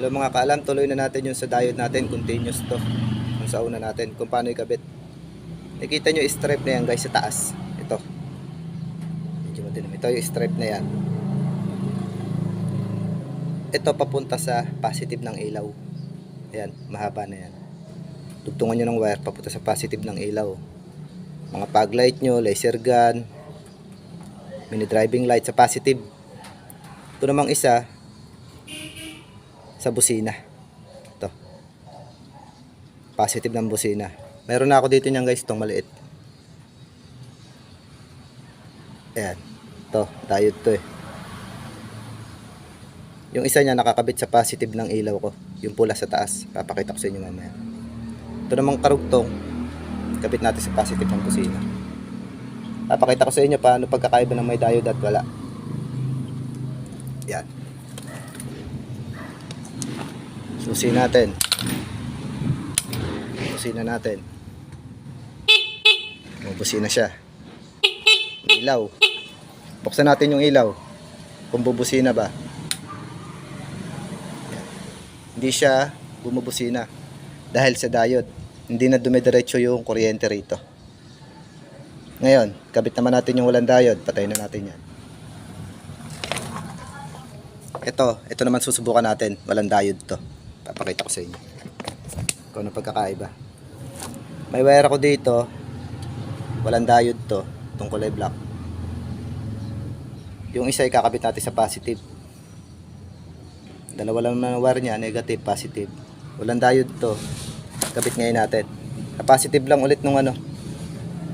Hello mga kaalam, tuloy na natin yung sa diode natin, continuous to. Yung sa una natin, kung paano ikabit. Nakita nyo yung stripe na yan guys sa taas. Ito. Ito yung stripe na yan. Ito papunta sa positive ng ilaw. Ayan, mahaba na yan. Tugtungan nyo ng wire papunta sa positive ng ilaw. Mga fog light nyo, laser gun, mini driving light sa positive. Ito namang isa sa busina. Ito. Positive ng busina. Meron na ako dito niyan guys, itong maliit. Ayan. Ito, diode to eh. Yung isa niya nakakabit sa positive ng ilaw ko. Yung pula sa taas. Papakita ko sa inyo mamaya. Ito namang karugtong. Kabit natin sa positive ng busina. Papakita ko sa inyo paano pagkakaiba ng may diode at wala. Yan. Susi natin. Busina natin. Busina siya. Ilaw. Buksan natin yung ilaw. Kung bubusina ba. Hindi siya bumubusina. Dahil sa diode. Hindi na dumidiretso yung kuryente rito. Ngayon, kabit naman natin yung walang diode. Patayin na natin yan. Ito naman susubukan natin. Walang diode to. Papakita ko sa inyo kung ano pagkakaiba. May wire ako dito, walang diode to, itong kulay black. Yung isa ikakabit natin sa positive. Dalawa lang naman ang wire nya, negative, positive. Walang diode to, kabit ngayon natin. Sa positive lang ulit nung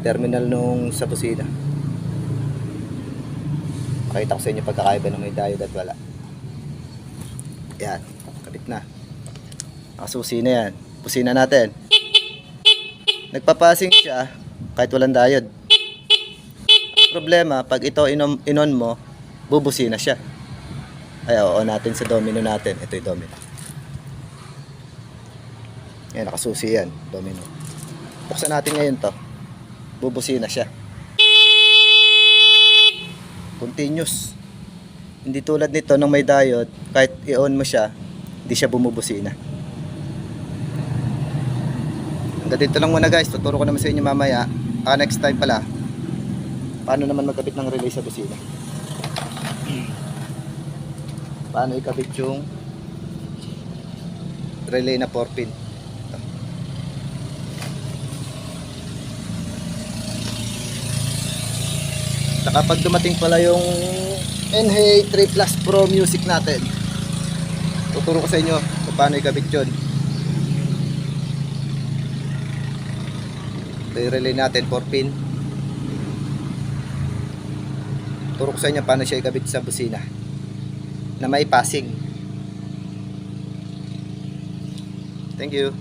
terminal nung sa busina. Pakita ko sa inyo pagkakaiba ng may diode at wala. Yan, kabit na. Nakasusi na yan. Busina natin. Nagpapasing siya kahit walang diode. Ang problema, pag ito inon mo, bubusina siya. Ay, oo natin sa domino natin. Ito yung domino. Yan, nakasusi yan. Domino. Buksan natin ngayon to. Bubusina siya. Continuous. Hindi tulad nito nung may diode, kahit i-on mo siya, hindi siya bumubusina. Hanggang dito lang muna guys, tuturo ko naman sa inyo mamaya. Next time pala, paano naman magkabit ng relay sa busina. Paano ikabit yung relay na 4-pin. Saka pag dumating pala yung NH 3 Plus Pro Music natin, tuturo ko sa inyo kung paano ikabit yun. Ito yung relay natin, 4-pin. Tuturo ko sa inyo paano siya ikabit sa busina na may passing. Thank you.